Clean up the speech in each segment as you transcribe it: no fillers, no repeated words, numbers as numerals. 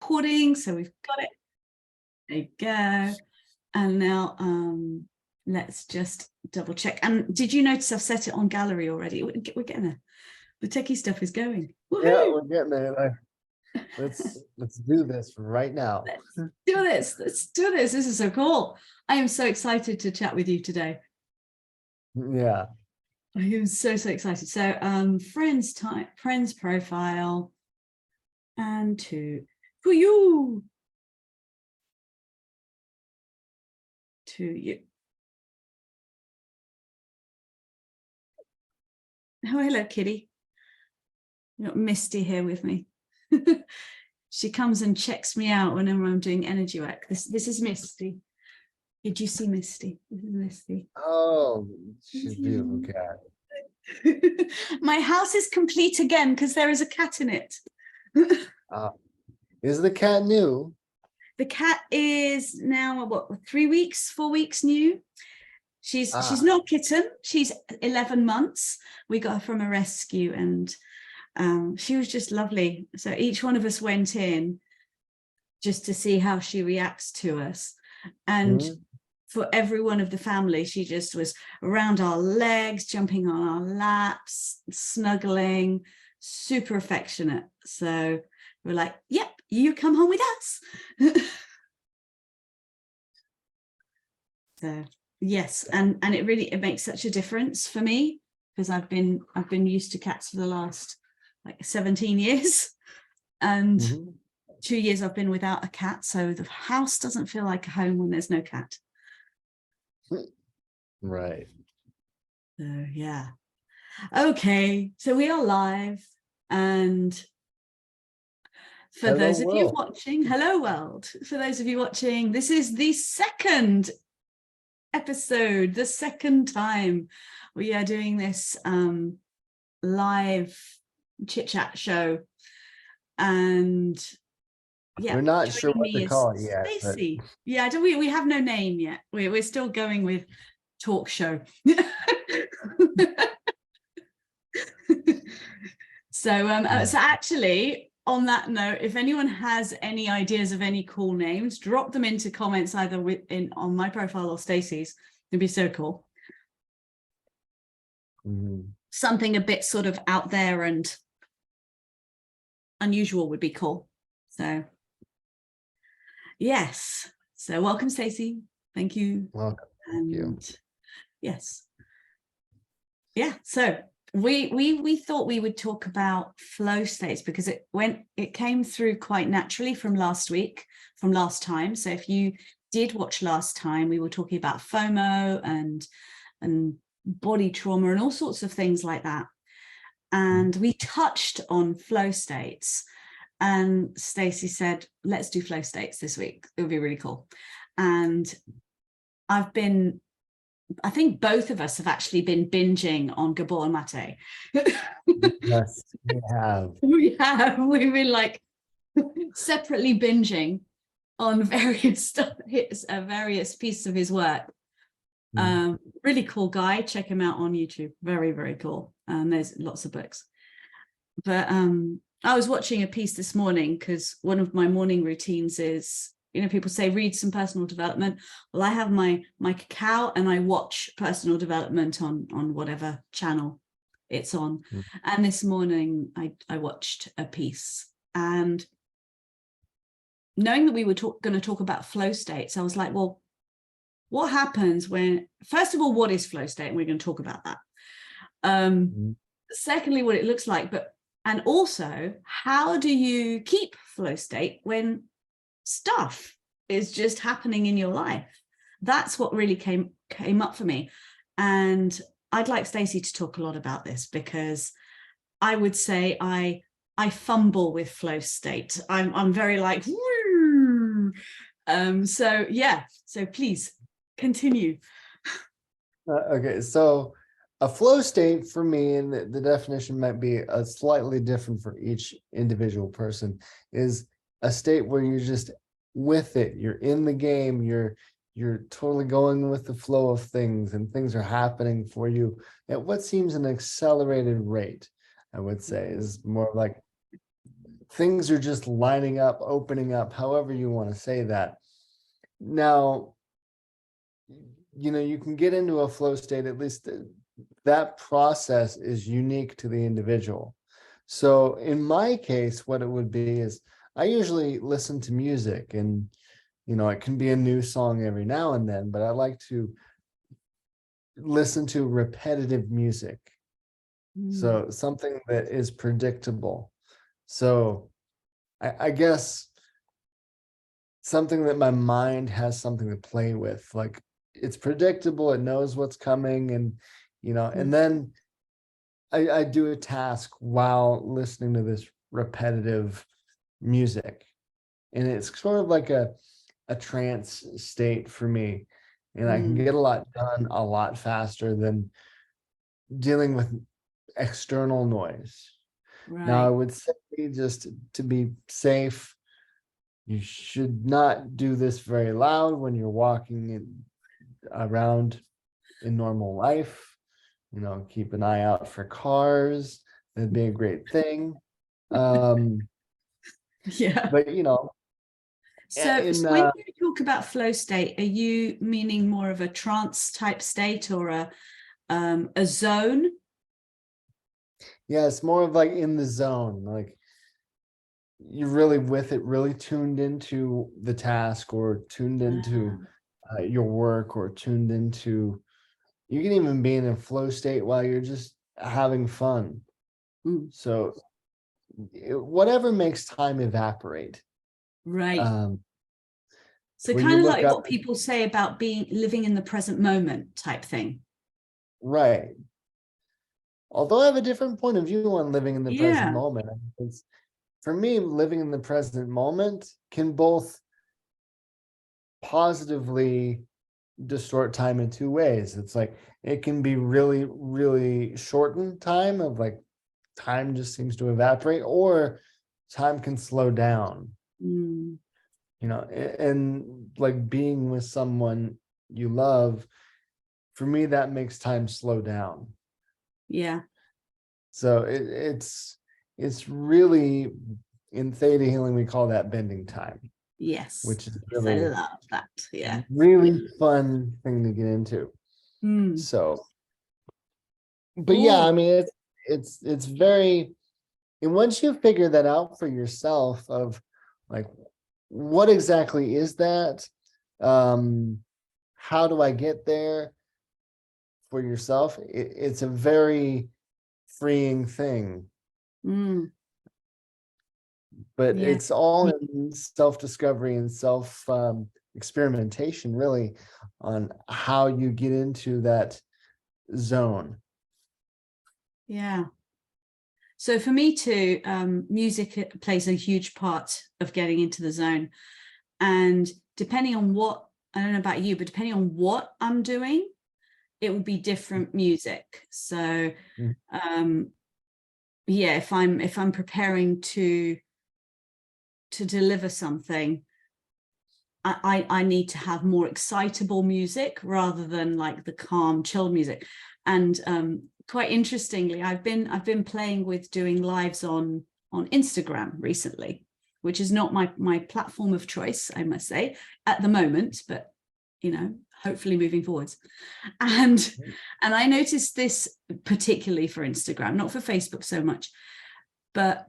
recording, so we've got it. There you go. And now let's just double check. And did you notice I've set it on gallery already? We're getting there. The techie stuff is going. Woo-hoo! Yeah, we're getting there. Let's do this right now. Let's do this. Let's do this. This is so cool. I am so excited to chat with you today. Yeah. I am so excited. So friends profile, and for you. To you. Oh, hello, Kitty. You've got Misty here with me. She comes and checks me out whenever I'm doing energy work. This is Misty. Did you see Misty? This is Misty. Oh, she's a beautiful cat. My house is complete again because there is a cat in it. Is the cat new? The cat is now, what, 3 weeks, 4 weeks new. She's not a kitten. She's 11 months. We got her from a rescue, and she was just lovely. So each one of us went in just to see how she reacts to us. And for every one of the family, she just was around our legs, jumping on our laps, snuggling, super affectionate. So we're like, yep, you come home with us. So yes, and it makes such a difference for me, because I've been used to cats for the last like 17 years, and 2 years I've been without a cat, so the house doesn't feel like a home when there's no cat. Right. So yeah. Okay, so we are live, and for those of you watching, hello world. For those of you watching, this is the second episode, the second time we are doing this live chit chat show. And yeah, we're not sure what to call it yet. Stacey. Yeah, we have no name yet. We're still going with talk show. So actually, on that note, if anyone has any ideas of any cool names, drop them into comments either on my profile or Stacey's. It'd be so cool. Something a bit sort of out there and unusual would be cool. So yes. So welcome, Stacey. Thank you. Welcome. Thank you. Yes. Yeah. So we thought we would talk about flow states because it came through quite naturally from last time. So if you did watch last time, we were talking about FOMO and body trauma and all sorts of things like that. And we touched on flow states, and Stacey said, let's do flow states this week. It would be really cool. And I think both of us have actually been binging on Gabor and Mate. Yes, we have. We've been like separately binging on various pieces of his work. Really cool guy. Check him out on YouTube. Very, very cool. There's lots of books. But I was watching a piece this morning because one of my morning routines is, people say read some personal development. Well, I have my cacao and I watch personal development on whatever channel it's on. And this morning I watched a piece, and knowing that we were going to talk about flow states, I was like, well, what happens when, first of all, what is flow state? And we're going to talk about that. Secondly, what it looks like, and also how do you keep flow state when stuff is just happening in your life? That's what really came up for me. And I'd like Stacey to talk a lot about this, because I would say I fumble with flow state. I'm very like, woo! So yeah, so please continue. Okay, so a flow state for me, and the definition might be slightly different for each individual person, is a state where you're just with it, you're in the game, you're totally going with the flow of things, and things are happening for you at what seems an accelerated rate. I would say is more like things are just lining up, opening up, however you want to say that. Now, you can get into a flow state, at least that process is unique to the individual. So in my case, what it would be is I usually listen to music, and it can be a new song every now and then, but I like to listen to repetitive music. So something that is predictable. So I guess something that my mind has something to play with, like it's predictable, it knows what's coming, and and then I do a task while listening to this repetitive music, and it's sort of like a trance state for me, and I can get a lot done a lot faster than dealing with external noise. Now, I would say, just to be safe, you should not do this very loud when you're walking around in normal life. Keep an eye out for cars. That'd be a great thing. Yeah. But So in when you talk about flow state, are you meaning more of a trance type state or a zone? yeah, it's more of like in the zone, like you're really with it, really tuned into the task, or tuned into your work, or tuned into, you can even be in a flow state while you're just having fun. So whatever makes time evaporate. Right. So when kind you of look like up, what people say about living in the present moment type thing. right. Although I have a different point of view on living in the present Yeah. moment. It's, for me, living in the present moment can both positively distort time in two ways. It's like it can be really, really shortened time, of like time just seems to evaporate, or time can slow down. And like being with someone you love, for me, that makes time slow down. Yeah. So it's really, in theta healing, we call that bending time. Yes. Which is Yes, really, I love that. Yeah. really fun thing to get into. So, but yeah, I Cool. mean, it's very, and once you figure that out for yourself, of like, what exactly is that? How do I get there for yourself? It's a very freeing thing, but Yeah. it's all in self-discovery and self experimentation, really, on how you get into that zone. Yeah. So for me too, music plays a huge part of getting into the zone. And depending on what, I don't know about you, but depending on what I'm doing, it will be different music. So yeah, if I'm preparing to deliver something, I need to have more excitable music rather than like the calm, chill music. And quite interestingly, I've been playing with doing lives on Instagram recently, which is not my platform of choice, I must say, at the moment, but hopefully moving forwards. And I noticed this particularly for Instagram, not for Facebook so much, but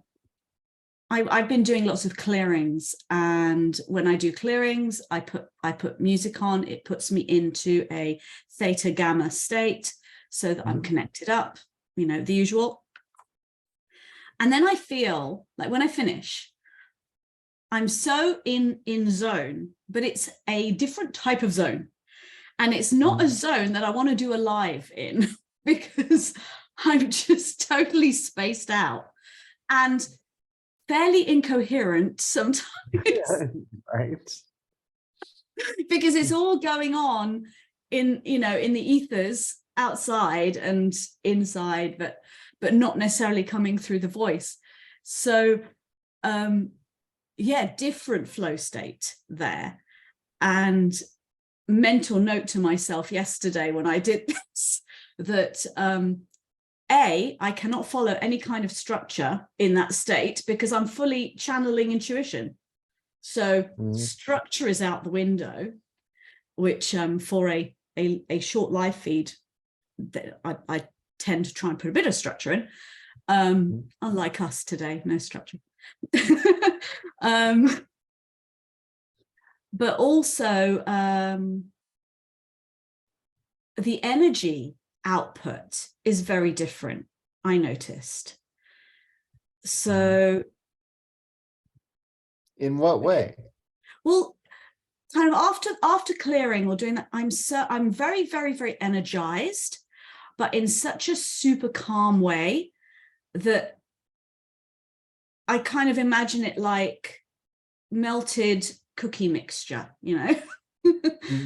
I've been doing lots of clearings, and when I do clearings, I put music on. It puts me into a theta gamma state so that I'm connected up, the usual. And then I feel like when I finish, I'm so in zone, but it's a different type of zone. And it's not a zone that I want to do a live in because I'm just totally spaced out and fairly incoherent sometimes. Right. Because it's all going on in the ethers outside and inside, but not necessarily coming through the voice. So yeah, different flow state there. And mental note to myself yesterday when I did this, that I cannot follow any kind of structure in that state because I'm fully channeling intuition. So structure is out the window, which for a short live feed, I tend to try and put a bit of structure in. Unlike us today, no structure. But also the energy output is very different, I noticed. So in what way? Well, kind of after clearing or doing that, I'm very, very, very energized, but in such a super calm way that I kind of imagine it like melted cookie mixture, you know.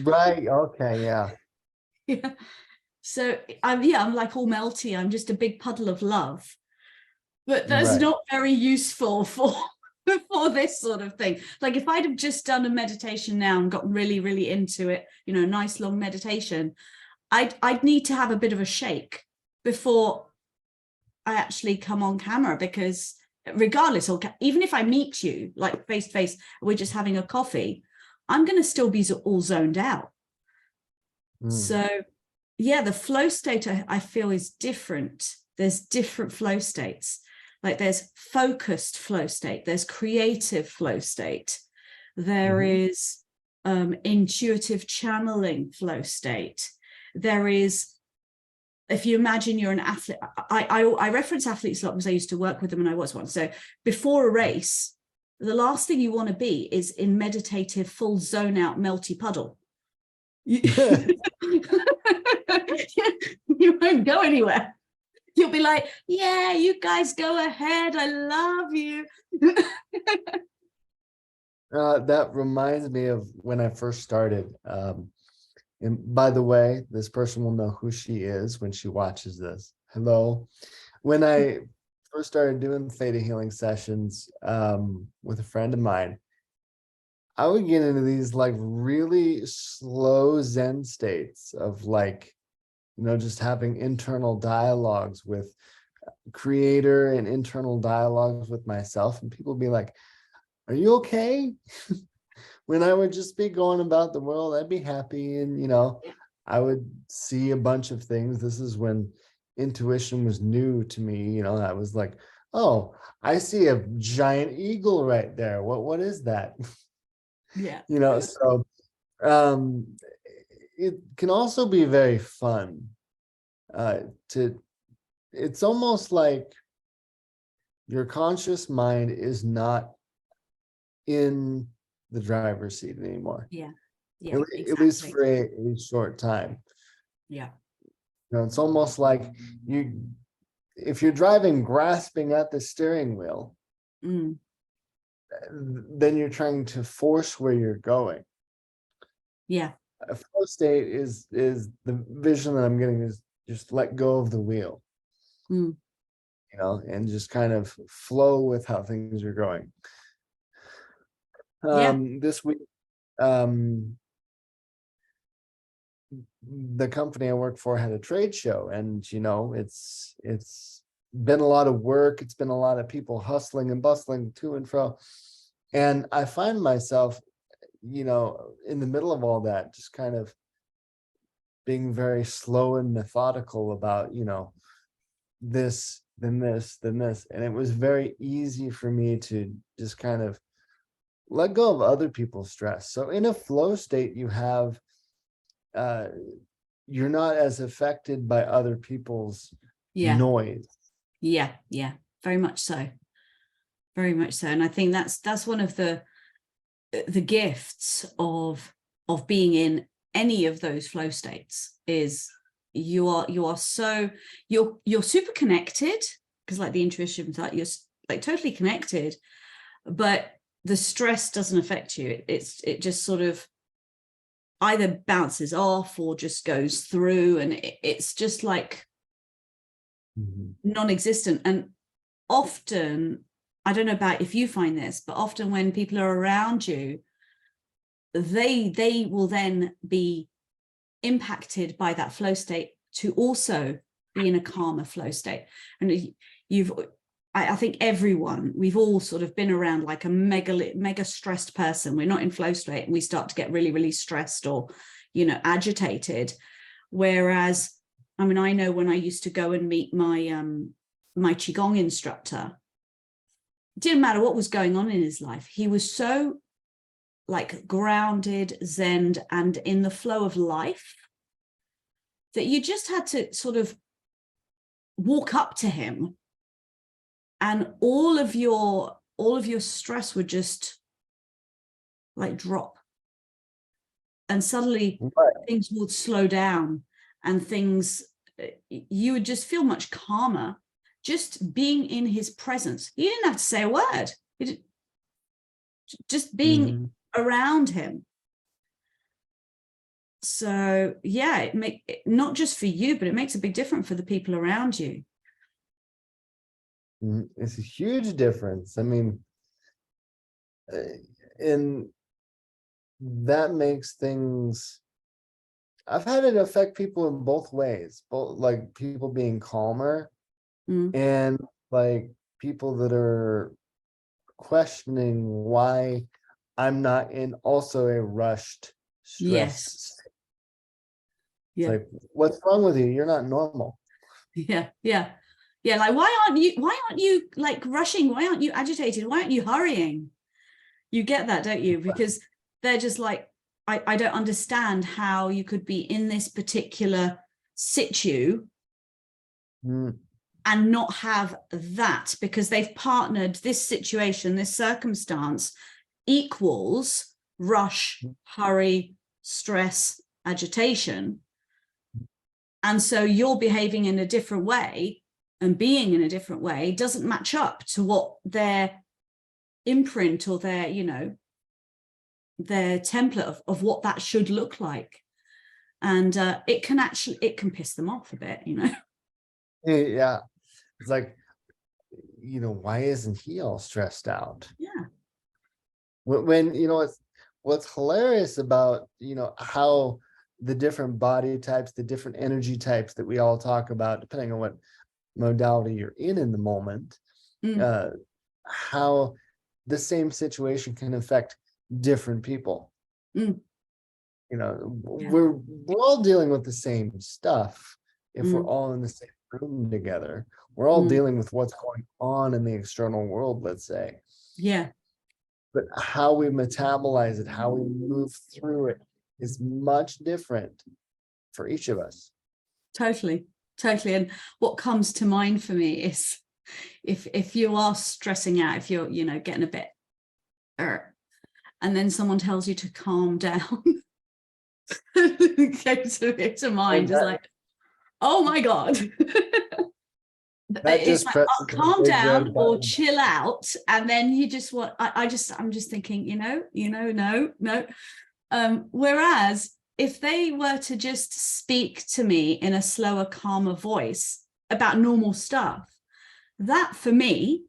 Right. Okay. Yeah. Yeah. So I'm like all melty. I'm just a big puddle of love, but that's Right. not very useful for this sort of thing. Like if I'd have just done a meditation now and got really, really into it, you know, nice long meditation, I'd need to have a bit of a shake before I actually come on camera, because regardless, or even if I meet you like face to face, we're just having a coffee, I'm going to still be all zoned out. So yeah, the flow state I feel is different. There's different flow states. Like there's focused flow state, there's creative flow state, there is intuitive channeling flow state. There is, if you imagine you're an athlete, I reference athletes a lot because I used to work with them and I was one. So before a race, the last thing you want to be is in meditative, full zone out, melty puddle. You won't go anywhere. You'll be like, yeah, you guys go ahead. I love you. That reminds me of when I first started. And by the way, this person will know who she is when she watches this. Hello. When I first started doing theta healing sessions with a friend of mine, I would get into these like really slow Zen states of like, you know, just having internal dialogues with creator and internal dialogues with myself. And people be like, are you okay? When I would just be going about the world, I'd be happy. And, you know, I would see a bunch of things. This is when intuition was new to me. You know, I was like, oh, I see a giant eagle right there. What is that? Yeah. You know, so it can also be very fun it's almost like your conscious mind is not in the driver's seat anymore. Yeah. At least for a short time. Yeah. You know, it's almost like if you're driving grasping at the steering wheel, then you're trying to force where you're going. Yeah. A flow state is the vision that I'm getting is just let go of the wheel. You know, and just kind of flow with how things are going. This week, the company I work for had a trade show, and you know, it's been a lot of work. It's been a lot of people hustling and bustling to and fro, and I find myself, you know, in the middle of all that, just kind of being very slow and methodical about, you know, this, then this, then this. And it was very easy for me to just kind of let go of other people's stress. So in a flow state, you have, you're not as affected by other people's noise. Yeah. Very much so. Very much so. And I think that's one of the gifts of being in any of those flow states is you're super connected, because like the intuition, like you're like totally connected, but the stress doesn't affect you. It just sort of either bounces off or just goes through, and it's just like non-existent. And often, I don't know about if you find this, but often when people are around you, they will then be impacted by that flow state to also be in a calmer flow state. And I think we've all sort of been around like a mega stressed person. We're not in flow state and we start to get really, really stressed or, agitated. Whereas, I mean, I know when I used to go and meet my Qigong instructor, it didn't matter what was going on in his life. He was so like grounded, zen, and in the flow of life that you just had to sort of walk up to him and all of your stress would just like drop. And suddenly things would slow down and you would just feel much calmer just being in his presence. You didn't have to say a word. Just being around him. So yeah, not just for you, but it makes a big difference for the people around you. It's a huge difference. I mean, and that makes things, I've had it affect people in both ways, both like people being calmer and like people that are questioning why I'm not in also a rushed stress. Yes. It's like, what's wrong with you? You're not normal. Yeah. Like, why aren't you like rushing? Why aren't you agitated? Why aren't you hurrying? You get that, don't you? Because they're just like, I don't understand how you could be in this particular situ and not have that, because they've partnered this situation, this circumstance equals rush, hurry, stress, agitation. And so you're behaving in a different way and being in a different way doesn't match up to what their imprint or their, their template of what that should look like. And it can piss them off a bit, Yeah. It's like, why isn't he all stressed out? Yeah. When what's hilarious about, how the different body types, the different energy types that we all talk about, depending on what modality you're in the moment, how the same situation can affect different people. We're all dealing with the same stuff if we're all in the same room together. We're all dealing with what's going on in the external world, let's say. Yeah. But how we metabolize it, how we move through it is much different for each of us. Totally. And what comes to mind for me is if you are stressing out, if you're, getting a bit, and then someone tells you to calm down, to mind is like, oh my God. It's like, calm down or chill out, and then you just want. I'm just thinking, no. Whereas if they were to just speak to me in a slower, calmer voice about normal stuff, that for me,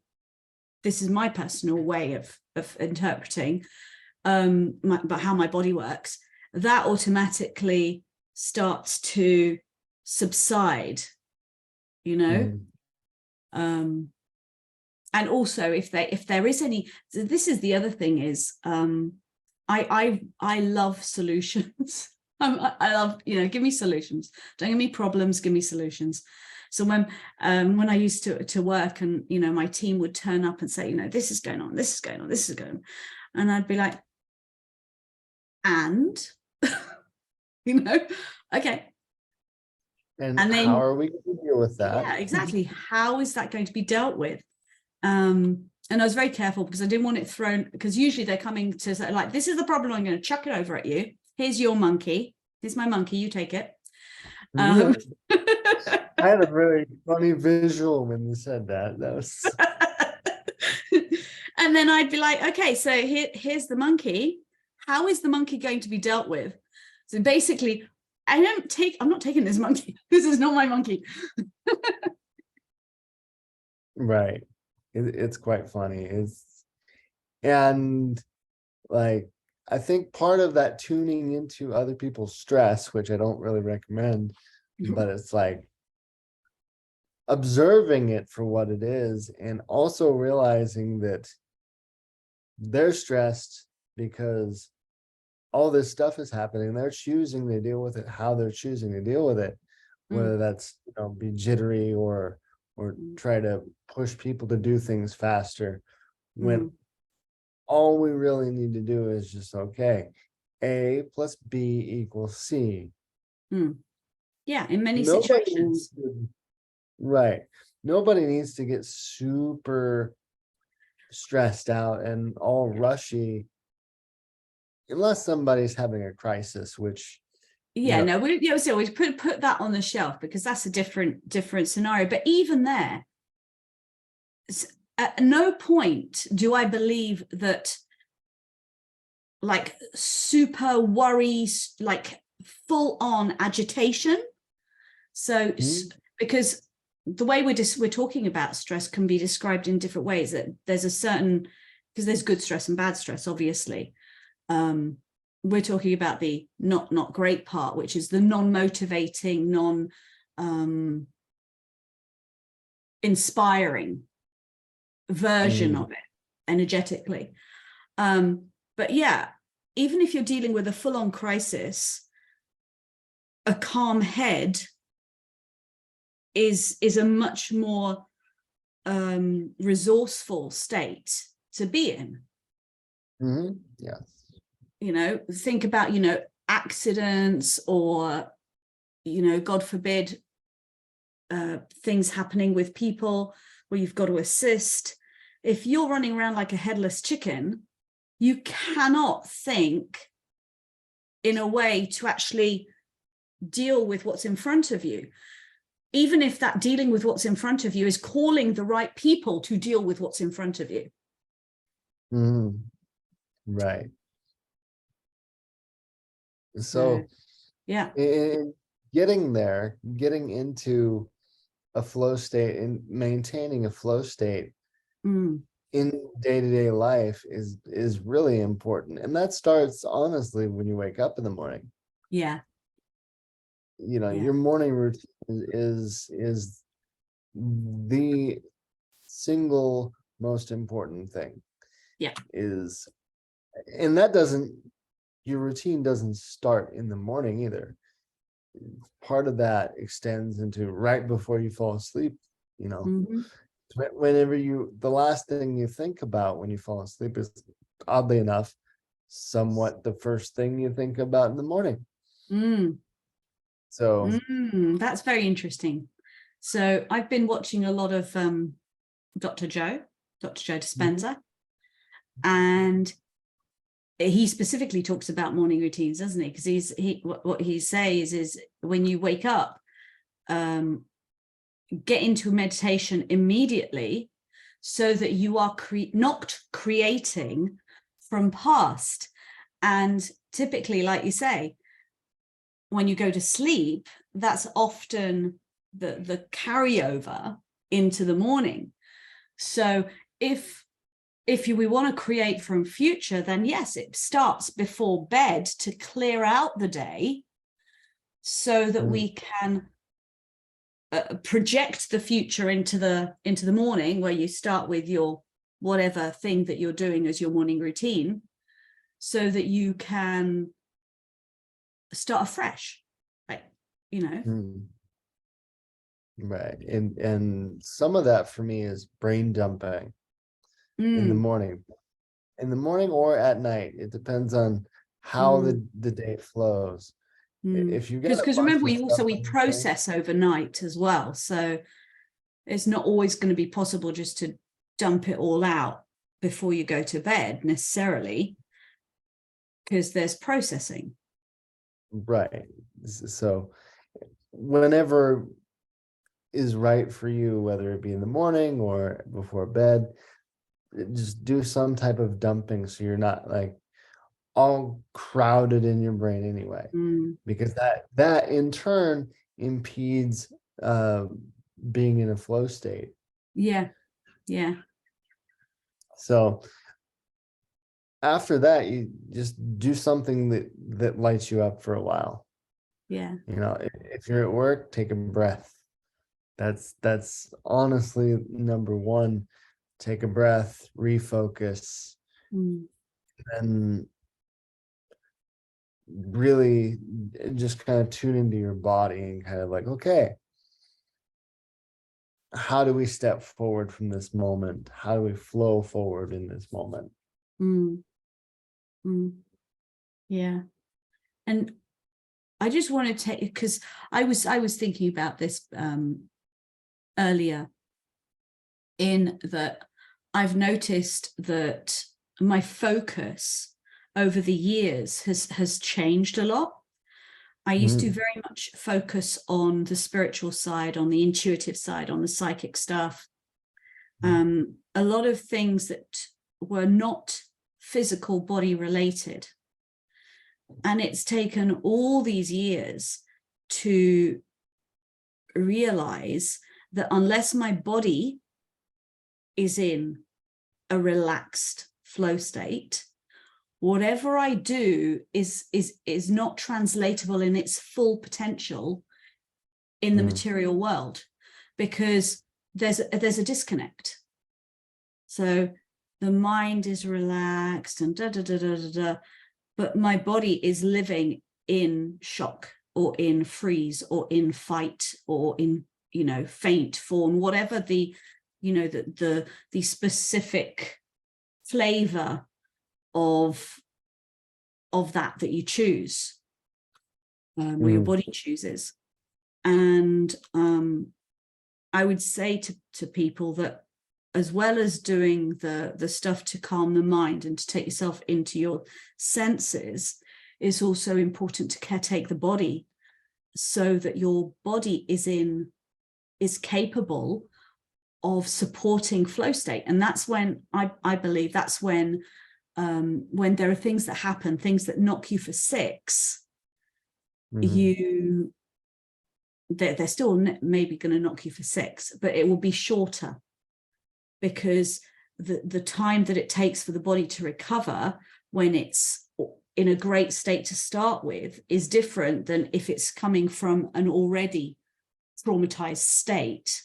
this is my personal way of interpreting about how my body works. That automatically starts to subside, and also if there is any, so this is the other thing is I love solutions. I love, give me solutions, don't give me problems, give me solutions. So when I used to work and my team would turn up and say, this is going on, this is going on, this is going on, and I'd be like, and okay. And then, how are we going to deal with that? Yeah, exactly. How is that going to be dealt with? And I was very careful because I didn't want it thrown, because usually they're coming to say, like, this is the problem, I'm going to chuck it over at you. Here's your monkey. Here's my monkey. You take it. I had a really funny visual when you said that. That was. And then I'd be like, okay, so here's the monkey. How is the monkey going to be dealt with? So basically, I'm not taking this monkey. This is not my monkey. Right. It's quite funny. And like, I think part of that tuning into other people's stress, which I don't really recommend, but it's like, observing it for what it is, and also realizing that they're stressed because all this stuff is happening. They're choosing to deal with it how they're choosing to deal with it, Mm, whether that's, be jittery or try to push people to do things faster, when mm, all we really need to do is just, okay, A plus B equals C. mm. Yeah, in many Nobody needs situations. to, right. Nobody needs to get super stressed out and all rushy unless somebody's having a crisis, which, Yeah, no, so we put that on the shelf because that's a different scenario. But even there, at no point do I believe that like super worries, like full on agitation. So because the way we're talking about stress can be described in different ways, that there's a certain, because there's good stress and bad stress, obviously. We're talking about the not great part, which is the non-motivating, inspiring version of it energetically. But yeah, even if you're dealing with a full-on crisis, a calm head is a much more resourceful state to be in. Yes. Think about, accidents or, God forbid, things happening with people where you've got to assist. If you're running around like a headless chicken, you cannot think in a way to actually deal with what's in front of you, even if that dealing with what's in front of you is calling the right people to deal with what's in front of you. Right. So So yeah. getting into a flow state and maintaining a flow state in day-to-day life is really important. And that starts honestly when you wake up in the morning. Yeah. Your morning routine is the single most important thing. Yeah. And your routine doesn't start in the morning either. Part of that extends into right before you fall asleep. Whenever the last thing you think about when you fall asleep is, oddly enough, somewhat the first thing you think about in the morning. So that's very interesting. So I've been watching a lot of Dr. Joe Dispenza, and he specifically talks about morning routines, doesn't he? Because what he says is, when you wake up, get into meditation immediately so that you are not creating from past. And typically, like you say, when you go to sleep, that's often the carryover into the morning. So if we want to create from future, then yes, it starts before bed to clear out the day so that we can project the future into the morning, where you start with your whatever thing that you're doing as your morning routine, so that you can start afresh, right? Right. And some of that for me is brain dumping in the morning or at night. It depends on how the day flows. If you get because a bunch remember, of stuff we on your brain, process overnight as well, so it's not always going to be possible just to dump it all out before you go to bed necessarily, because there's processing. right? So whenever is right for you, whether it be in the morning or before bed, just do some type of dumping so you're not like all crowded in your brain anyway, because that in turn impedes being in a flow state. Yeah. So after that, you just do something that lights you up for a while. Yeah. If you're at work, take a breath. That's honestly number one. Take a breath, refocus, and really just kind of tune into your body and kind of like, okay, how do we step forward from this moment? How do we flow forward in this moment? Mm. Mm. Yeah. And I just want to take, because I was thinking about this earlier, in that I've noticed that my focus over the years has changed a lot. I used to very much focus on the spiritual side, on the intuitive side, on the psychic stuff. A lot of things that were not physical body related. And it's taken all these years to realize that unless my body is in a relaxed flow state, whatever I do is not translatable in its full potential in the material world, because there's a disconnect. So the mind is relaxed and but my body is living in shock or in freeze or in fight or in, faint form, whatever the, the specific flavor of that you choose, or your body chooses. And I would say to people that, as well as doing the stuff to calm the mind and to take yourself into your senses, it's also important to caretake the body, so that your body is capable of supporting flow state. And that's when I believe that's when there are things that happen, things that knock you for six, they're still maybe going to knock you for six, but it will be shorter, because the time that it takes for the body to recover when it's in a great state to start with is different than if it's coming from an already traumatized state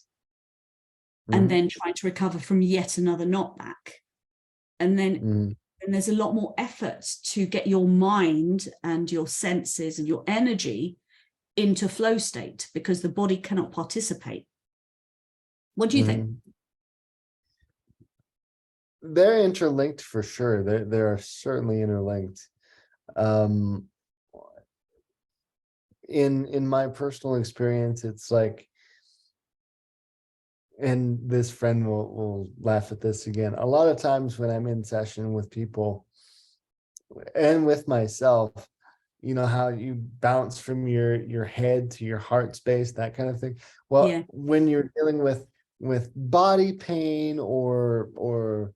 and then trying to recover from yet another knockback. And then and there's a lot more effort to get your mind and your senses and your energy into flow state, because the body cannot participate. What do you think? They're interlinked for sure. They're certainly interlinked. In my personal experience, it's like, and this friend will laugh at this again, a lot of times when I'm in session with people and with myself, how you bounce from your head to your heart space, that kind of thing. Well, when you're dealing with body pain or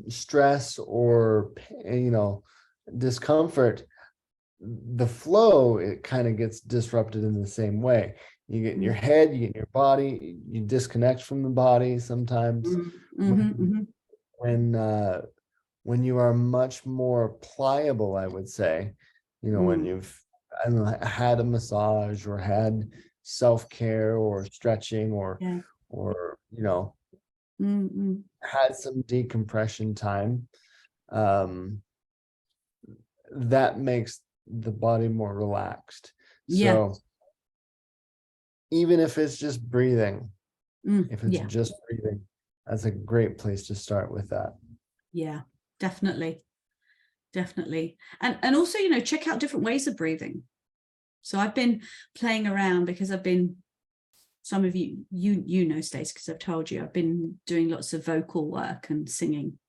stress or discomfort, the flow, it kind of gets disrupted in the same way. You get in your head, you get in your body, you disconnect from the body sometimes. When you are much more pliable, I would say, when you've, I don't know, had a massage or had self-care or stretching or had some decompression time, that makes the body more relaxed. So even if it's just breathing, that's a great place to start with that. Yeah, definitely. And also, check out different ways of breathing. So I've been playing around, because I've been, some of you know, Stacey, because I've told you, I've been doing lots of vocal work and singing.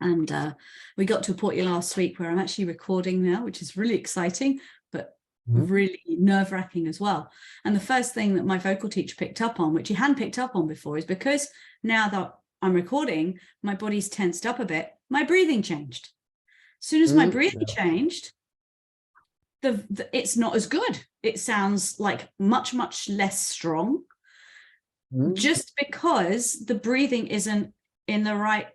And we got to a point last week where I'm actually recording now, which is really exciting, but really nerve-wracking as well. And the first thing that my vocal teacher picked up on, which he hadn't picked up on before, is because now that I'm recording, my body's tensed up a bit, my breathing changed. As soon as my breathing changed, it's not as good. It sounds like much less strong, just because the breathing isn't in the right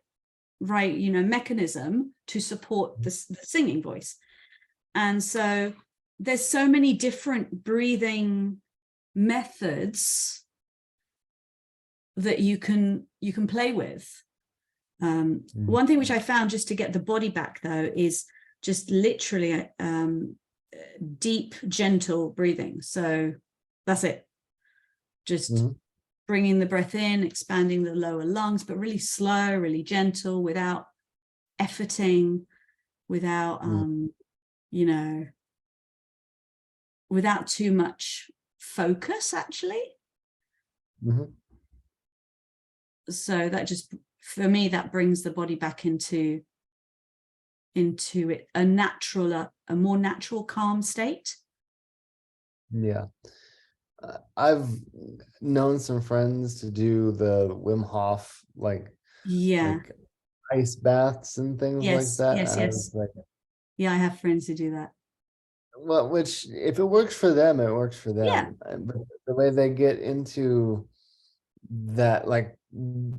mechanism to support the singing voice. And so there's so many different breathing methods that you can play with. One thing which I found, just to get the body back though, is just literally deep, gentle breathing. So that's it. Just bringing the breath in, expanding the lower lungs, but really slow, really gentle, without efforting, without, you know, without too much focus, actually. So that just, for me, that brings the body back into it, a more natural, calm state. Yeah. I've known some friends to do the Wim Hof, like ice baths and things like that. Yes. Yeah, I have friends who do that. Well, which, if it works for them, it works for them. Yeah. But the way they get into that, like,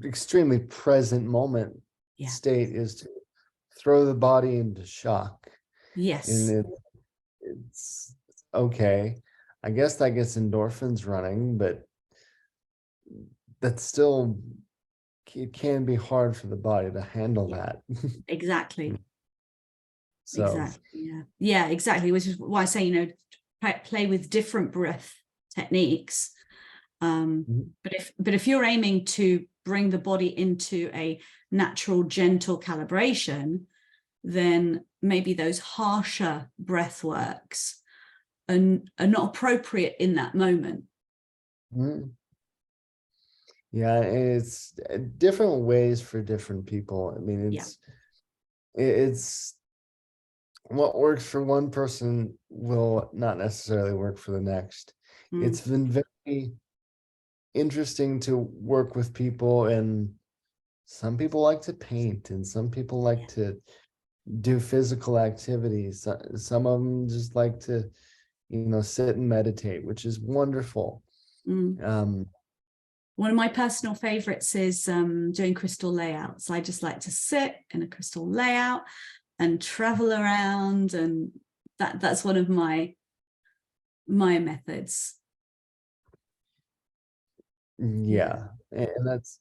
extremely present moment state is to throw the body into shock. Yes. And it's okay. I guess that gets endorphins running, but that's still, it can be hard for the body to handle that. Exactly. So exactly. Yeah, exactly. Which is why I say, you know, play with different breath techniques. But if you're aiming to bring the body into a natural, gentle calibration, then maybe those harsher breath works are not appropriate in that moment. Yeah, it's different ways for different people. I mean, it's what works for one person will not necessarily work for the next. It's been very interesting to work with people, and some people like to paint, and some people like to do physical activities. Some of them just like to, you know, sit and meditate, which is wonderful. One of my personal favorites is doing crystal layouts. I just like to sit in a crystal layout and travel around, and that's one of my methods. Yeah, and that's,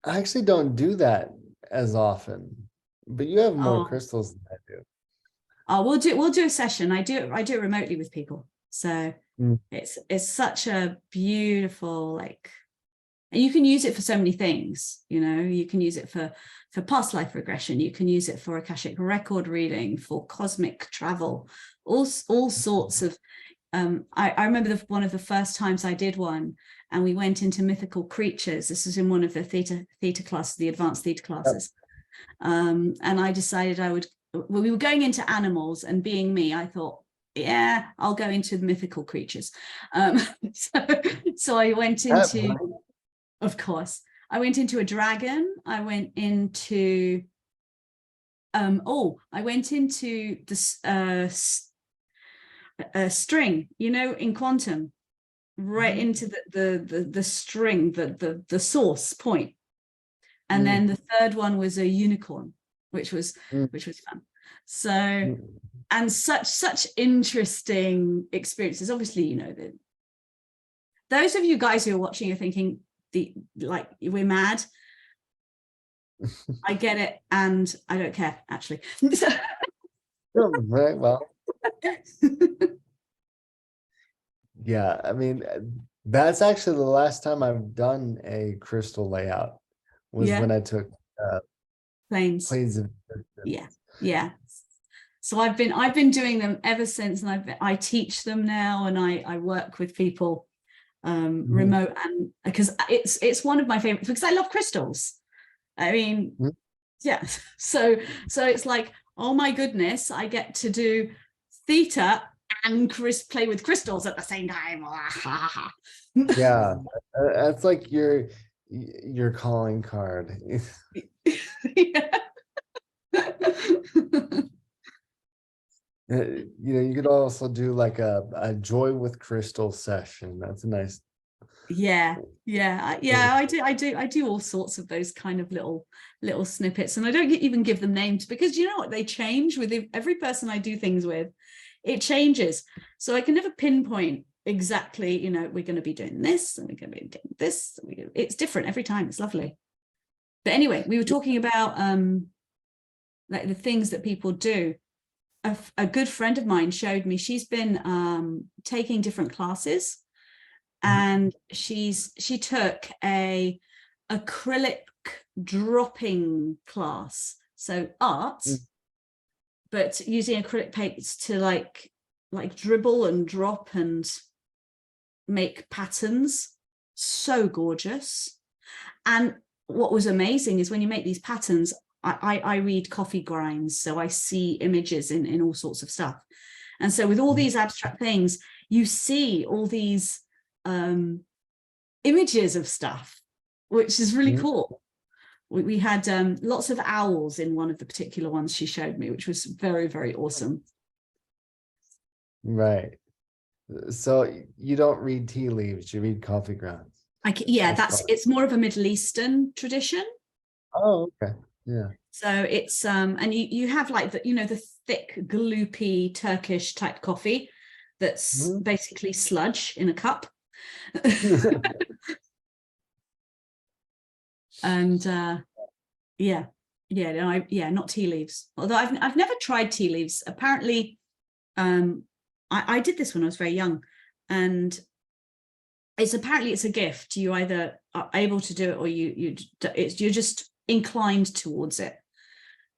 I actually don't do that as often, but you have more crystals than I do. Oh, we'll do a session. I do it remotely with people. So it's such a beautiful, like, and you can use it for so many things. You know, you can use it for past life regression. You can use it for Akashic record reading, for cosmic travel, all sorts of. I remember one of the first times I did one, and we went into mythical creatures. This was in one of the theta classes, the advanced theta classes. And I decided we were going into animals, and being me, I thought, yeah, I'll go into mythical creatures. So I went into, of course, I went into a dragon. I went into, I went into this string, you know, in quantum, right into the string, the source point. And then the third one was a unicorn, which was fun. So, and such interesting experiences. Obviously, you know, that those of you guys who are watching are thinking, like, we're mad. I get it, and I don't care, actually. Very well. Yeah, I mean, that's actually the last time I've done a crystal layout, was when I took planes of existence. Yeah. So I've been doing them ever since, and I teach them now, and I work with people remote, and because it's one of my favorites, because I love crystals. I mean, yeah. So it's like, oh my goodness, I get to do theta and play with crystals at the same time. Yeah, that's like your calling card. You know, you could also do like a joy with crystal session. That's a nice. Yeah. I do all sorts of those kind of little snippets, and I don't even give them names, because you know what, they change with every person I do things with. It changes, so I can never pinpoint exactly, you know, we're going to be doing this and we're going to be doing this. It's different every time. It's lovely. But anyway, we were talking about like the things that people do. A good friend of mine showed me, she's been taking different classes, and she took a acrylic dropping class, so art, but using acrylic paints to like dribble and drop and make patterns. So gorgeous. And what was amazing is when you make these patterns, I read coffee grinds, so I see images in all sorts of stuff. And so with all these abstract things, you see all these images of stuff, which is really cool. We had lots of owls in one of the particular ones she showed me, which was very, very awesome. Right. So you don't read tea leaves, you read coffee grounds. Yeah, it's more of a Middle Eastern tradition. Oh, okay. Yeah. So it's and you have like the, you know, the thick gloopy Turkish type coffee that's basically sludge in a cup. And not tea leaves. Although I've never tried tea leaves. Apparently, I did this when I was very young, and it's a gift. You either are able to do it or you're just inclined towards it.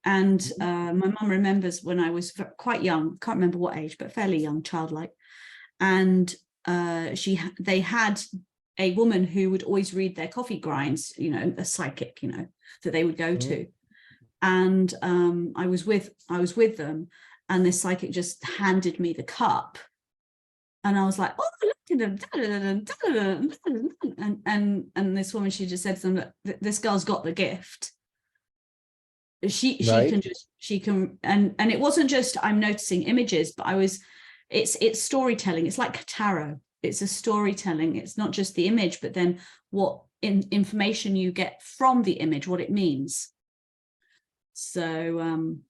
And my mum remembers when I was quite young, can't remember what age, but fairly young, childlike, and they had a woman who would always read their coffee grinds, you know, a psychic, you know, that they would go to. And I was with them, and this psychic just handed me the cup, and I was like, oh, look at them. And this woman, she just said to them, this girl's got the gift. She can and it wasn't just I'm noticing images, but it's storytelling. It's like tarot. It's a storytelling. It's not just the image, but then what information you get from the image, what it means. So and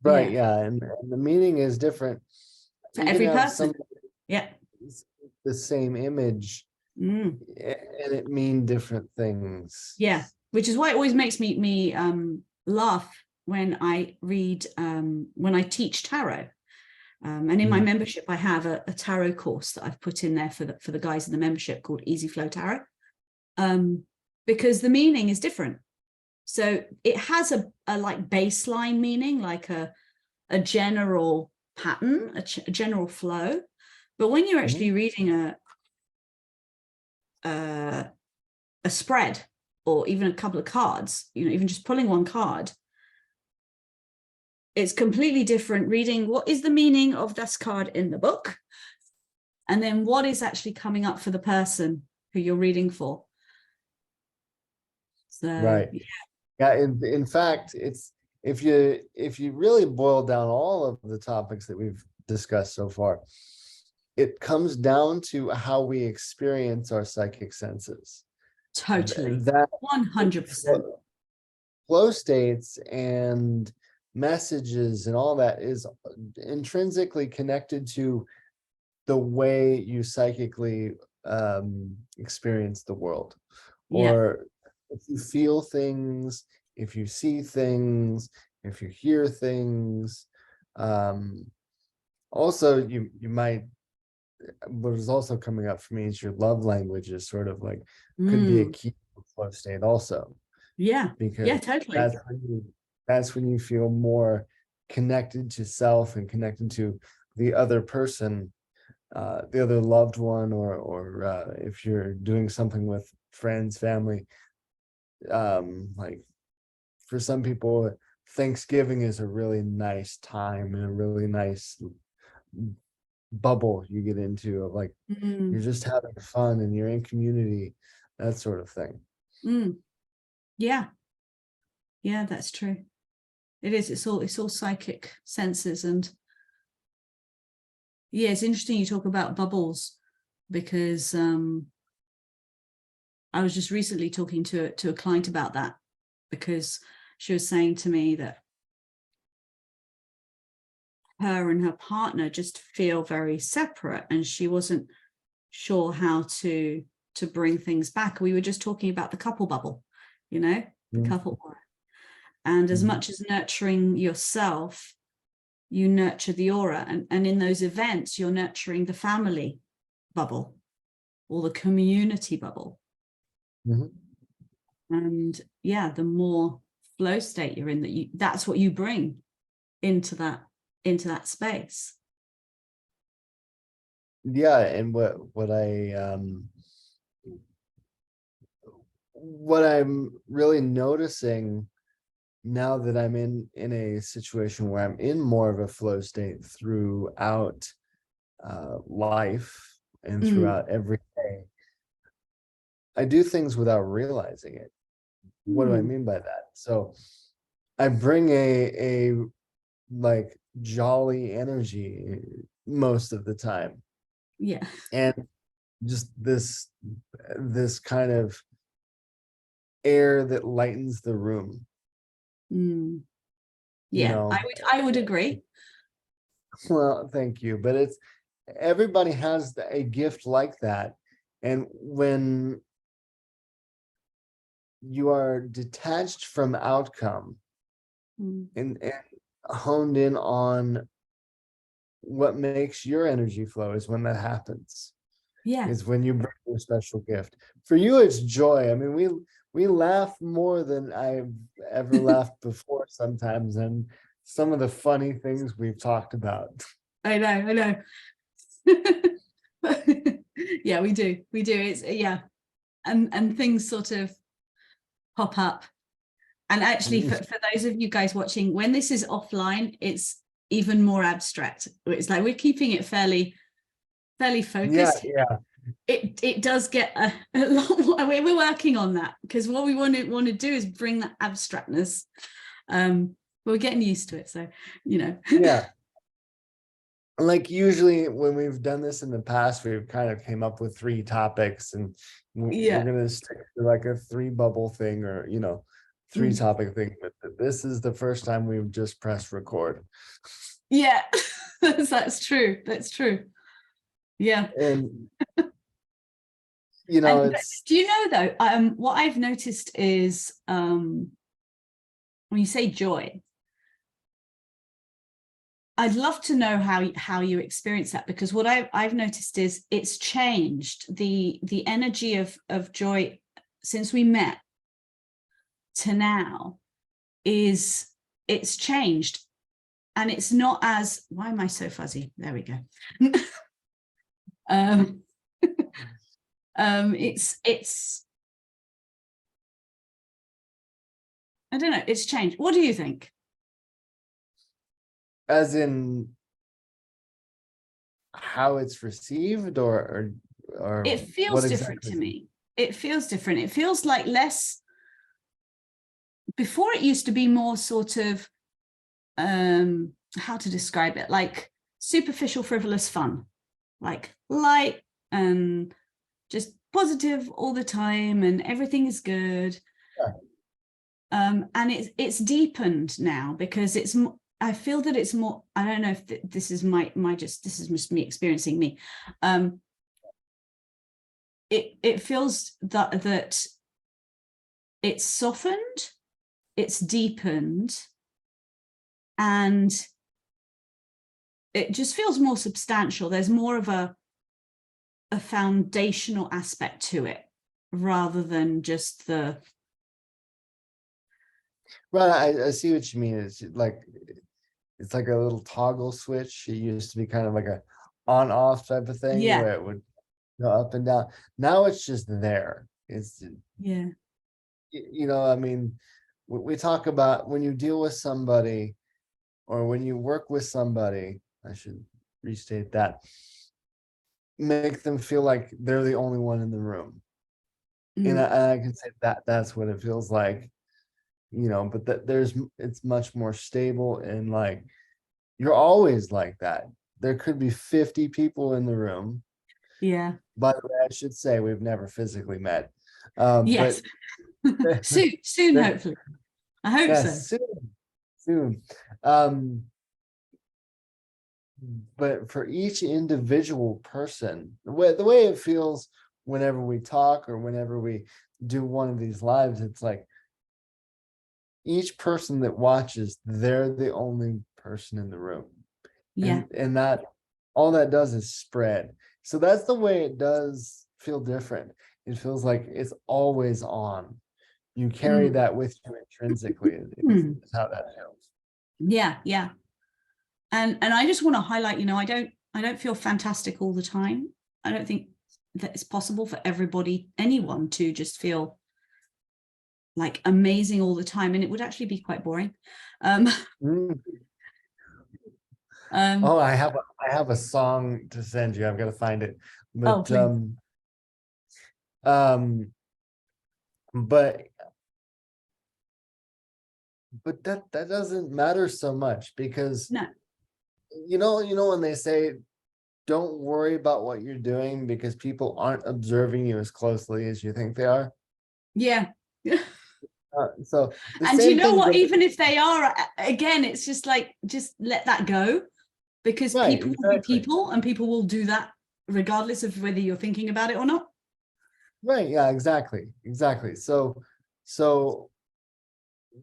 the meaning is different for every person. The same image and it mean different things. Yeah, which is why it always makes me laugh when I read when I teach tarot. And in my membership, I have a tarot course that I've put in there for the guys in the membership called Easy Flow Tarot, because the meaning is different. So it has a like baseline meaning, like a general pattern, a general flow. But when you're actually reading a spread, or even a couple of cards, you know, even just pulling one card, it's completely different reading what is the meaning of this card in the book, and then what is actually coming up for the person who you're reading for. So in fact, it's if you really boil down all of the topics that we've discussed so far, it comes down to how we experience our psychic senses. Totally. That 100%. Flow states and messages and all that is intrinsically connected to the way you psychically experience the world. Or if you feel things, if you see things, if you hear things. Also, you might, what is also coming up for me is your love language is sort of like could be a key flow state also. Because totally. That's when you feel more connected to self and connected to the other person, the other loved one, or if you're doing something with friends, family. Like for some people, Thanksgiving is a really nice time and a really nice bubble you get into of like you're just having fun and you're in community, that sort of thing. Yeah, that's true. It is. It's all psychic senses. And it's interesting you talk about bubbles, because I was just recently talking to a client about that, because she was saying to me that her and her partner just feel very separate, and she wasn't sure how to bring things back. We were just talking about the couple bubble, the couple aura. And as much as nurturing yourself, you nurture the aura, and in those events you're nurturing the family bubble or the community bubble. And the more flow state you're in, that's what you bring into that space. And what I'm really noticing now that I'm in a situation where I'm in more of a flow state throughout life and throughout every day, I do things without realizing it. What do I mean by that? So I bring a like jolly energy most of the time. Yeah. And just this kind of air that lightens the room. Yeah, I would agree. Well, thank you. But everybody has a gift like that. And when you are detached from outcome and honed in on what makes your energy flow, is when that happens. Yeah. Is when you bring your special gift. For you, it's joy. I mean, we laugh more than I've ever laughed before sometimes, and some of the funny things we've talked about. I know. Yeah, we do. It's and things sort of pop up. And actually, for those of you guys watching, when this is offline, it's even more abstract. It's like we're keeping it fairly focused. Yeah. It does get a lot more. We're working on that, because what we want to do is bring that abstractness. We're getting used to it, so Yeah. Like usually when we've done this in the past, we've kind of came up with 3 topics, and we're gonna stick to like a 3 bubble thing, or 3 topic thing. But this is the first time we've just pressed record. Yeah, that's true. Yeah. And it's. Do you know though? What I've noticed is when you say joy, I'd love to know how you experience that, because what I've noticed is it's changed. The energy of joy since we met to now it's changed, and it's not as, why am I so fuzzy? There we go. It's I don't know, it's changed. What do you think? As in how it's received, or It feels different to me. It feels different. It feels like less. Before, it used to be more sort of how to describe it, like superficial, frivolous fun, like light and just positive all the time, and everything is good. And it's deepened now, because I feel that it's more, I don't know if this is this is just me experiencing me. It feels that it's softened, it's deepened, and it just feels more substantial. There's more of a foundational aspect to it, rather than just the. Right, I see what you mean. It's like a little toggle switch. It used to be kind of like a on-off type of thing, where it would go up and down. Now it's just there. It's I mean, we talk about when you deal with somebody, or when you work with somebody, I should restate that, make them feel like they're the only one in the room. And I can say that's what it feels like. But it's much more stable, and like you're always like that. There could be 50 people in the room. Yeah. By the way, I should say we've never physically met. Yes. But soon, hopefully. I hope so. Soon. but for each individual person, the way it feels whenever we talk or whenever we do one of these lives, it's like each person that watches, they're the only person in the room. Yeah. And that all that does is spread. So that's the way it does feel different. It feels like it's always on. You carry Mm. that with you intrinsically, Mm. is how that feels. Yeah, yeah. And I just want to highlight, I don't feel fantastic all the time. I don't think that it's possible for anyone to just feel like amazing all the time, and it would actually be quite boring. Mm. Um, Oh, I have a song to send you. I've got to find it. oh, But please. um but that doesn't matter so much, because No. you know when they say don't worry about what you're doing because people aren't observing you as closely as you think they are. Yeah. So the And you same know thing what? goes, Even if they are, again, it's just like, just let that go, because right, people will be exactly. people, and people will do that regardless of whether you're thinking about it or not. Right, yeah, exactly. So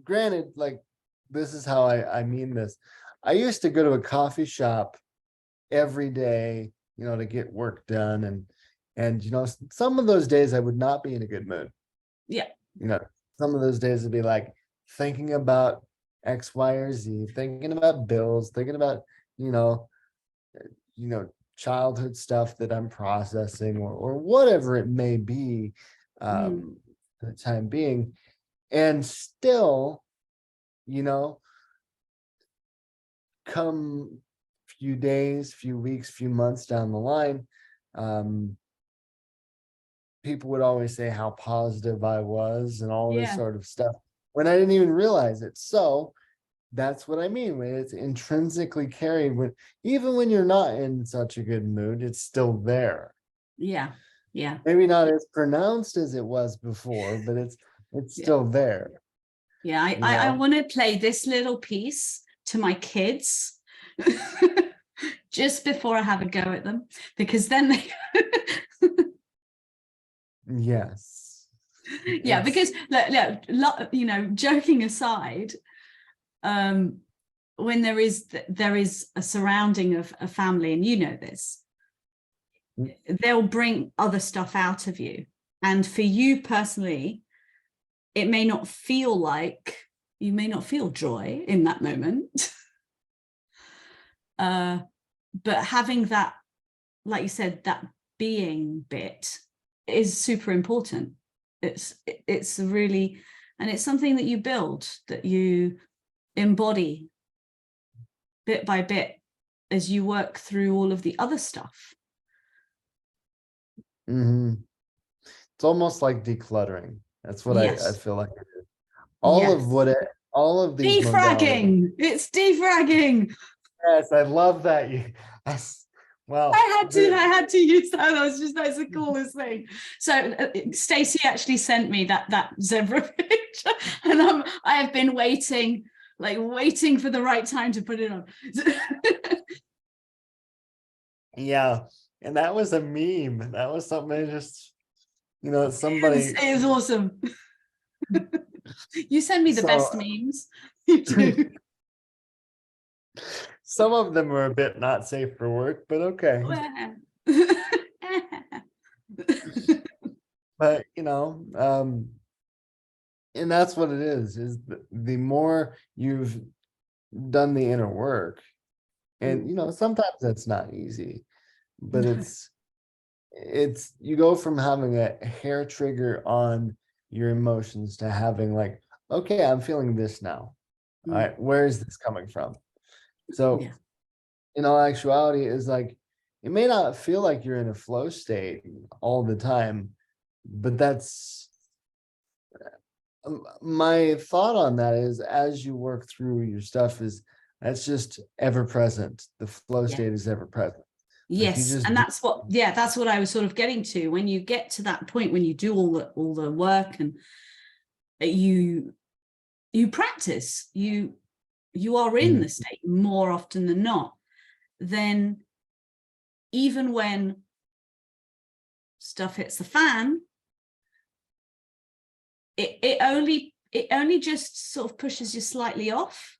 granted, like, this is how I mean this. I used to go to a coffee shop every day, to get work done, and some of those days I would not be in a good mood. Yeah. You know, some of those days would be like thinking about X, Y, or Z, thinking about bills, thinking about, you know, childhood stuff that I'm processing, or whatever it may be, Mm. for the time being. And still, you know, come few days, few weeks, few months down the line, um, people would always say how positive I was and all this Yeah. sort of stuff when I didn't even realize it. So that's what I mean when it's intrinsically carried, even when you're not in such a good mood, it's still there. Yeah. Yeah. Maybe not as pronounced as it was before, but it's Yeah. still there, Yeah. I, you I, I know? want to play this little piece to my kids just before I have a go at them, because then they Yes. yeah, It's because joking aside, when there is a surrounding of a family, and this, they'll bring other stuff out of you, and for you personally, it may not feel like you may not feel joy in that moment. But having that, like you said, that being bit is super important. It's really, and it's something that you build, that you embody bit by bit as you work through all of the other stuff. mhm. It's almost like decluttering. That's what I Yes. feel like it is. All of Yes. what all of these modalities. Defragging. It's defragging. Yes, I love that. Well, I had to use that. That's the coolest thing. So Stacey actually sent me that zebra picture, and I have been waiting for the right time to put it on. yeah, and that was a meme. That was something I just, somebody. It is awesome. You send me the So best memes. You do. some of them were a bit not safe for work, but okay. But and that's what it is the more you've done the inner work, and sometimes that's not easy, but it's you go from having a hair trigger on your emotions to having, like, okay, I'm feeling this now. All right, where is this coming from? So Yeah. in all actuality, is like, it may not feel like you're in a flow state all the time, but that's my thought on that is, as you work through your stuff, is that's just ever present. The flow Yeah. state is ever present. Like, you Yes, just and that's what I was sort of getting to. When you get to that point, when you do all the work, and you practice, you are in the state more often than not. then even when stuff hits the fan, it only just sort of pushes you slightly off,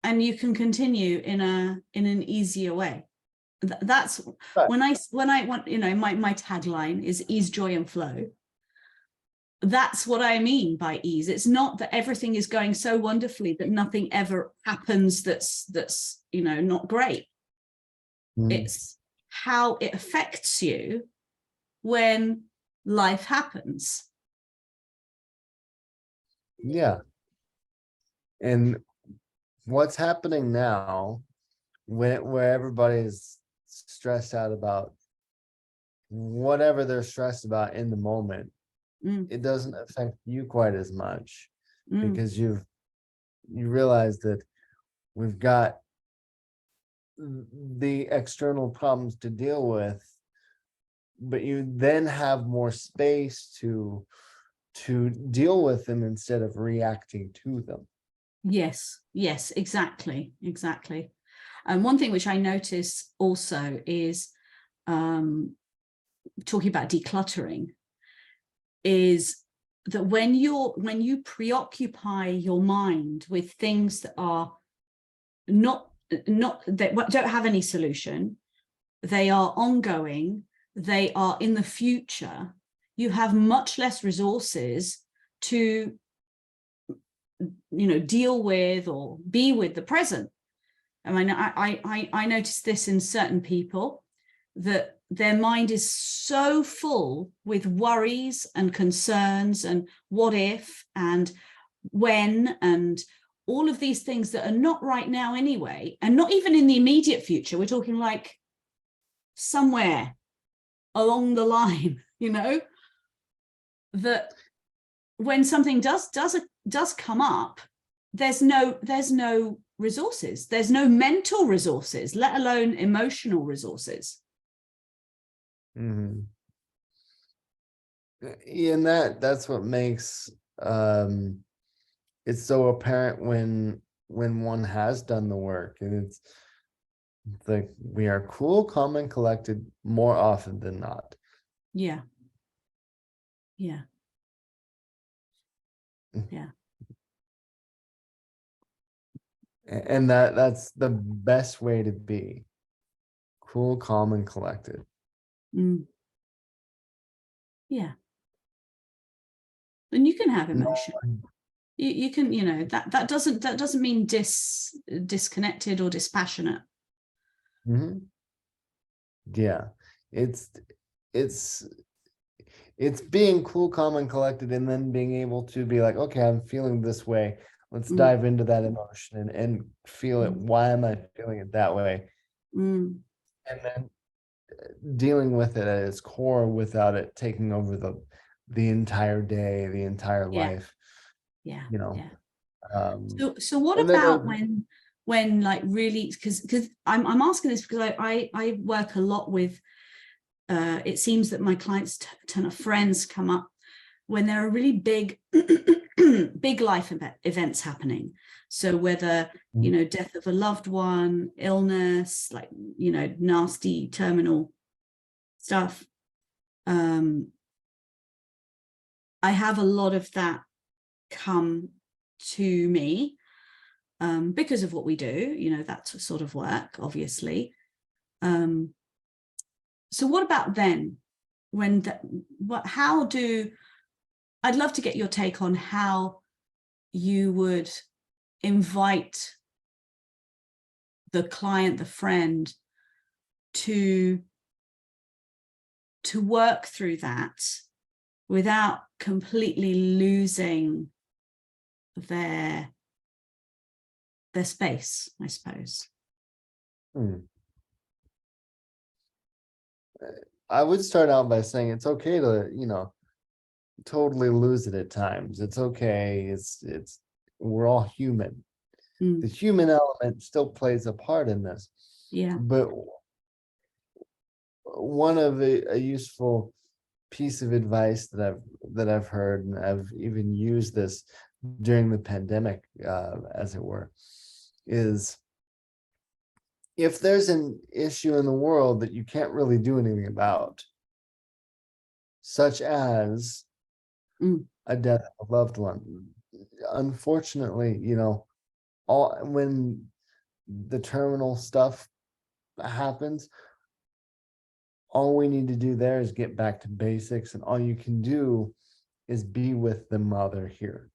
and you can continue in an easier way. That's Right. when I want, you know, my tagline is ease, joy, and flow. That's what I mean by ease. It's not that everything is going so wonderfully that nothing ever happens that's you know, not great. It's how it affects you when life happens. Yeah. And what's happening now, where everybody's stressed out about whatever they're stressed about in the moment, it doesn't affect you quite as much, because you realize that we've got the external problems to deal with, but you then have more space to deal with them instead of reacting to them. Yes, exactly. And one thing which I notice also is, talking about decluttering, is that when you preoccupy your mind with things that are not that don't have any solution, they are ongoing, they are in the future, you have much less resources to, you know, deal with or be with the present. I mean, I noticed this in certain people, that their mind is so full with worries and concerns and what if and when and all of these things that are not right now anyway, and not even in the immediate future. We're talking like somewhere along the line, you know, that when something does come up, there's no resources, there's no mental resources, let alone emotional resources. And that's what makes it's so apparent when one has done the work, and it's like we are cool, calm, and collected more often than not. Yeah. And that's the best way to be: cool, calm, and collected. Yeah. And you can have emotion. You can, you know, that doesn't mean disconnected or dispassionate. Yeah, it's being cool, calm, and collected, and then being able to be like, okay, I'm feeling this way. Let's dive into that emotion and feel it. Why am I feeling it that way? And then dealing with it at its core without it taking over the entire day, the entire life. Yeah. You know. So what about when like really, because I'm asking this because I work a lot with, it seems that my clients' ton of friends come up when there are really big big life events happening. So whether, you know, death of a loved one, illness, like, you know, nasty terminal stuff, I have a lot of that come to me, because of what we do, you know, that sort of work, obviously. So what about then, when I'd love to get your take on how you would invite the client, the friend, to work through that without completely losing their space, I suppose. I would start out by saying it's okay to, you know, totally lose it at times. It's okay. It's we're all human. The human element still plays a part in this. Yeah. But one of a useful piece of advice that I've heard, and I've even used this during the pandemic, as it were, is if there's an issue in the world that you can't really do anything about, such as a death of a loved one, unfortunately, all when the terminal stuff happens, all we need to do there is get back to basics, and all you can do is be with them while they're here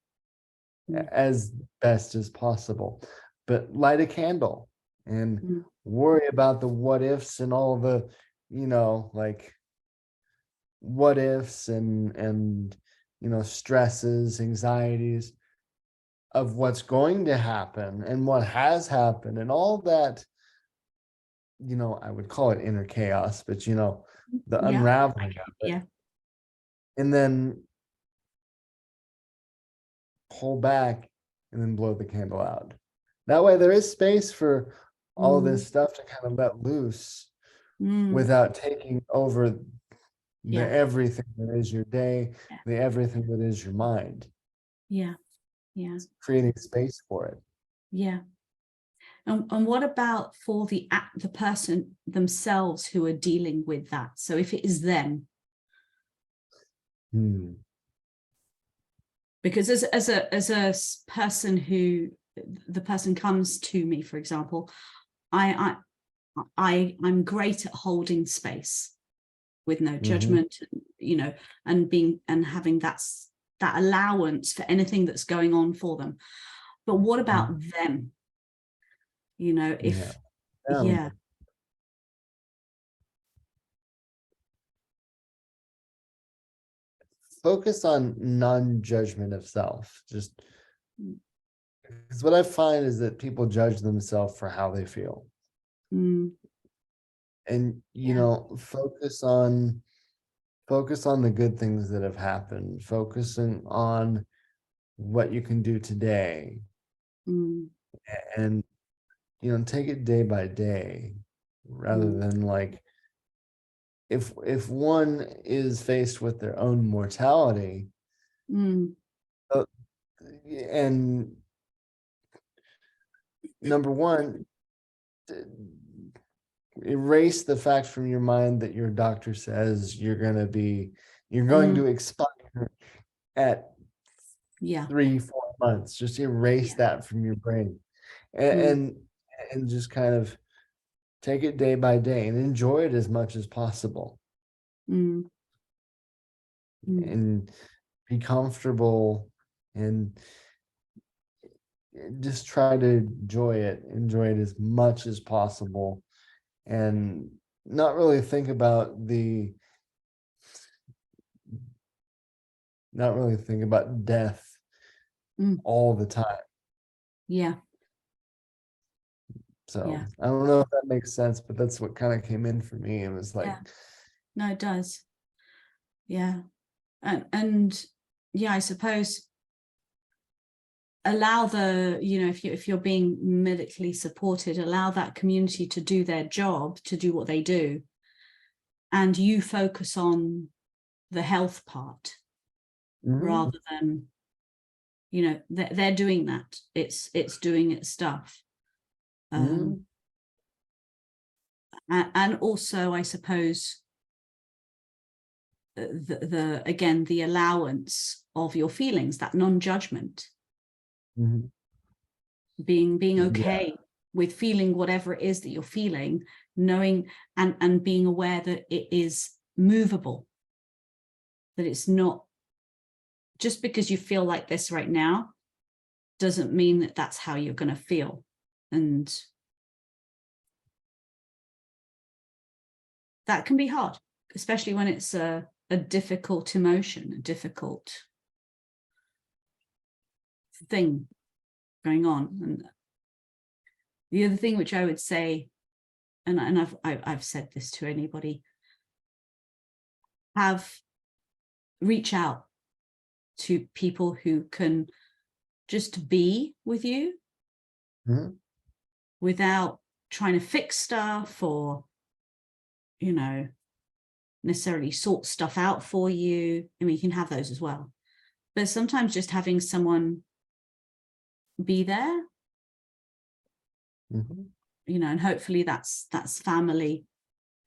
as best as possible. But light a candle and worry about the what ifs and all the, like what ifs and stresses, anxieties of what's going to happen and what has happened and all that, I would call it inner chaos, but the unraveling of it. Yeah. And then pull back and then blow the candle out. That way there is space for all this stuff to kind of let loose without taking over the everything that is your day, the everything that is your mind. Yeah. Yeah. Creating space for it. Yeah. And what about for the person themselves who are dealing with that? So if it is them, because as a person who the person comes to me, for example, I'm great at holding space with no judgment, and having that allowance for anything that's going on for them. But what about them? If focus on non-judgment of self. Just because what I find is that people judge themselves for how they feel. And focus on the good things that have happened, focusing on what you can do today, and take it day by day, rather than like if one is faced with their own mortality, and number one, erase the fact from your mind that your doctor says you're going to expire at 3-4 months. Just erase that from your brain, and just kind of take it day by day and enjoy it as much as possible, and be comfortable and just try to enjoy it as much as possible, and not really think about death all the time. So I don't know if that makes sense, but that's what kind of came in for me. It was like, no, it does. And I suppose allow if you're being medically supported, allow that community to do their job, to do what they do, and you focus on the health part rather than they're doing that. It's doing its stuff. And also, I suppose, the allowance of your feelings, that non-judgment, being okay with feeling whatever it is that you're feeling, knowing and being aware that it is movable, that it's not just because you feel like this right now doesn't mean that that's how you're going to feel. And that can be hard, especially when it's a difficult emotion, a difficult thing going on. And the other thing which I would say, and I've said this to anybody, reach out to people who can just be with you without trying to fix stuff or necessarily sort stuff out for you. I mean, you can have those as well, but sometimes just having someone be there you know, and hopefully that's family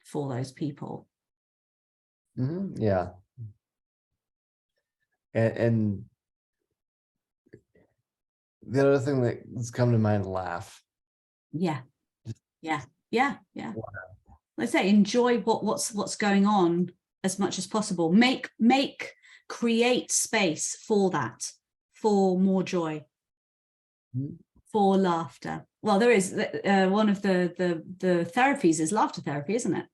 for those people. Yeah. And the other thing that's come to mind, laugh. Yeah. Let's say enjoy what's going on as much as possible. Create space for that, for more joy, for laughter. Well, there is one of the therapies is laughter therapy, isn't it?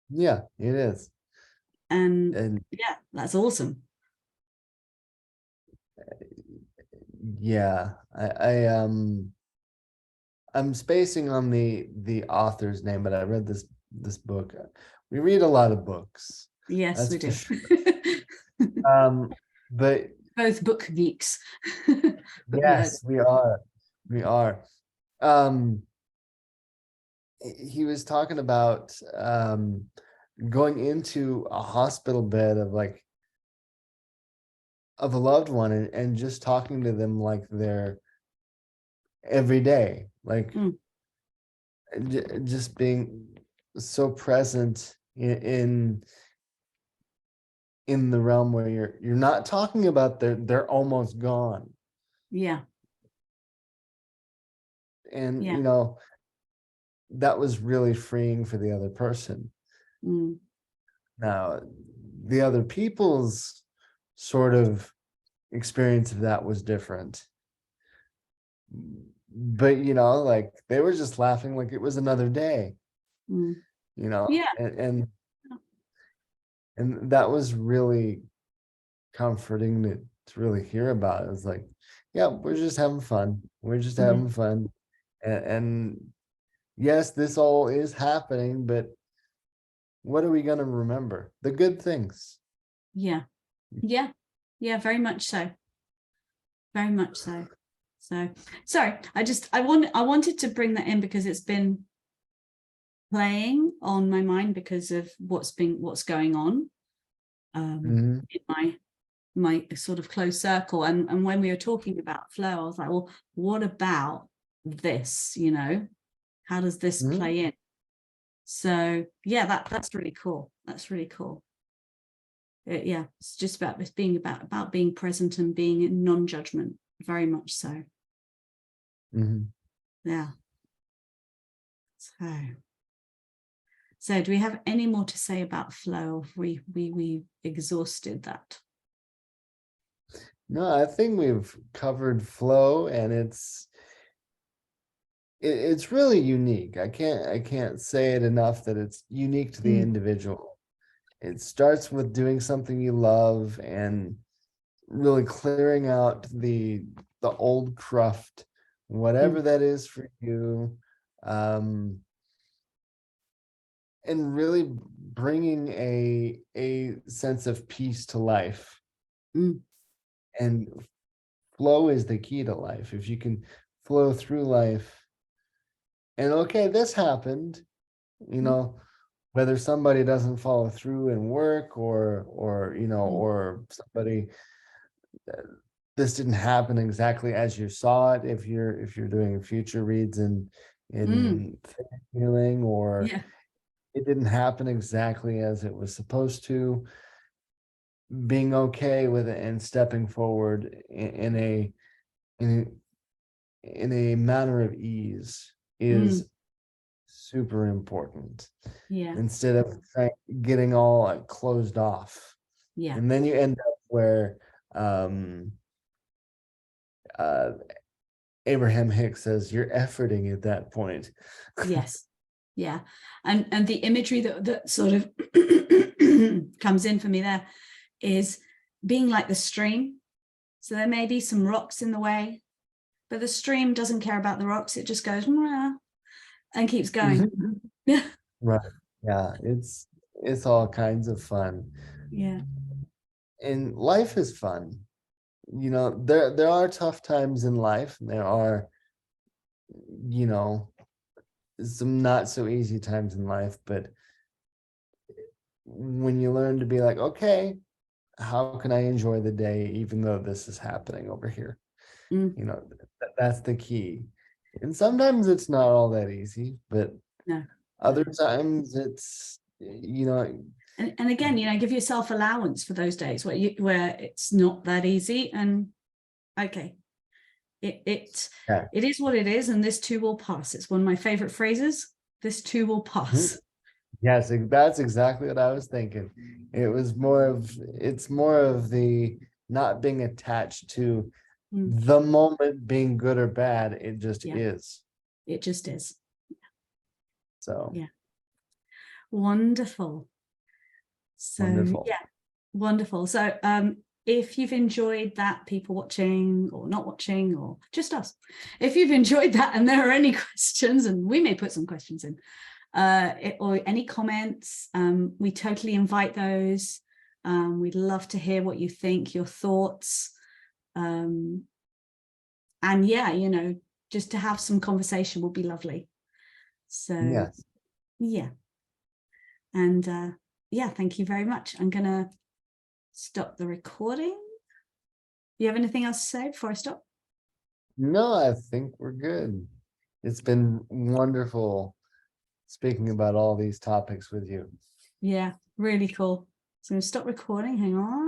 Yeah, it is. And yeah, that's awesome. Yeah, I'm spacing on the author's name, but I read this book. We read a lot of books. Yes, That's we do. for sure. But Both book geeks. But yes, we are. We are. He was talking about going into a hospital bed of a loved one, and just talking to them like they're every day, like just being so present in the realm where you're not talking about they're almost gone. Yeah. And Yeah. you know, that was really freeing for the other person. Now the other people's sort of experience of that was different, but you know, like they were just laughing like it was another day, you know. Yeah. And that was really comforting to really hear about. It was like, yeah, we're just having fun, we're just having fun. And yes, this all is happening, but what are we going to remember? The good things. Yeah. Very much so. Very much so. So sorry, I wanted to bring that in because it's been playing on my mind because of what's going on in my sort of close circle. And when we were talking about flow, I was like, well, what about this? You know, how does this play in? So yeah, that's really cool. That's really cool. Yeah, it's just about this being about being present and being in non-judgment. Very much so. Yeah. So do we have any more to say about flow? We exhausted that. No, I think we've covered flow, and it's really unique. I can't say it enough that it's unique to the individual. It starts with doing something you love and really clearing out the old cruft, whatever that is for you, and really bringing a sense of peace to life. And flow is the key to life. If you can flow through life, and okay, this happened, you know, whether somebody doesn't follow through in work, or you know, or somebody, this didn't happen exactly as you saw it, if you're doing future reads in healing, or it didn't happen exactly as it was supposed to, being okay with it and stepping forward in a manner of ease is super important. Instead of getting all like closed off, and then you end up where Abraham Hicks says you're efforting at that point. Yes. Yeah. And the imagery that sort of comes in for me there is being like the stream. So there may be some rocks in the way, but the stream doesn't care about the rocks. It just goes and keeps going. Yeah. Right. Yeah. It's all kinds of fun. Yeah. And life is fun. You know, there are tough times in life. There are, you know, some not so easy times in life, but when you learn to be like, okay, how can I enjoy the day even though this is happening over here? You know, that's the key, And sometimes it's not all that easy, but No. other times it's, you know, And again, give yourself allowance for those days where it's not that easy, and okay, it yeah. is what it is, and this too will pass. It's one of my favorite phrases. This too will pass. Yes, that's exactly what I was thinking. It's more of the not being attached to the moment being good or bad. It just Yeah. is. It just is. So yeah. Wonderful. So wonderful. yeah, wonderful. So if you've enjoyed that, people watching or not watching, or just us, if you've enjoyed that and there are any questions, and we may put some questions in, or any comments, we totally invite those. We'd love to hear what you think, your thoughts. And yeah, just to have some conversation would be lovely. So Yes. yeah. And yeah, thank you very much. I'm gonna stop the recording. You have anything else to say before I stop? No, I think we're good. It's been wonderful speaking about all these topics with you. Yeah, really cool. So I'm gonna stop recording. Hang on.